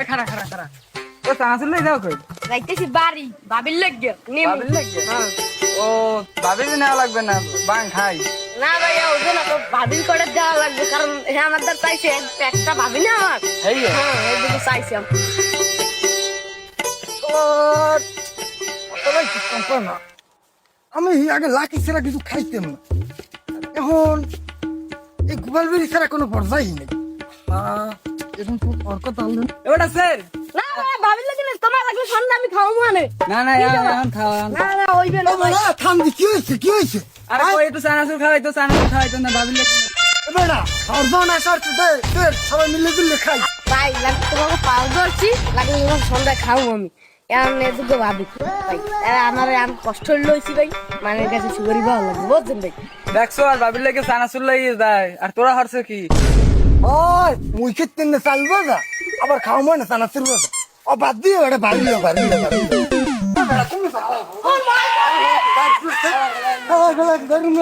খারা খারা খারা ও চানাচুর লই যাও কই যাইতেছি বাড়ি ভাবির লাগে ভাবির লাগে ও ভাবির নেওয়া লাগবে না বাং খাই না ভাইয়া ওজন তো ভাবির করে দেওয়া লাগবে কারণ হ্যাঁ আমার দ্বার চাইছে একটা ভাবি না আমার এই হ্যাঁ এইদিকে চাইছে আমি আগে লাকি ছাড়া কিছু খাইতাম না এখন এই গোপাল বেরি ছাড়া কোনো পর্যায়ই নেই এখন খুব অর্ক তাহলে এবারে স্যার না ভাইয়া ভাবির লাগে না তোমার লাগলে সামনে আমি খাওয়াবো মানে না না এখন খাও না না ওইবে না ভাই থামদি কি হয়েছে কি হয়েছে আরে কই একটু চানাচুর খাওয়াইতো না ভাবির লাগে বেড়া সর্বন আসার সবাই মিলে দিলে খাই ভাই লাগলে তোমাকে পাও ধরছি লাগলে তোমাকে সন্ধ্যা খাবো আমি এমন এদিকে ভাবি ভাই আমার আমি কষ্ট লইছি ভাই মানের কাছে সুগারি ভালো লাগবে বুঝছেন ভাই দেখছো আর ভাবির লাগে চানাচুর লই যায় আর তোরা হারছে কি ওই মুই খেতে না চালবো যা আবার খাওয়া মানে চানা চলবো যা ও বাদ দিয়ে ওটা বাড়িও তুমি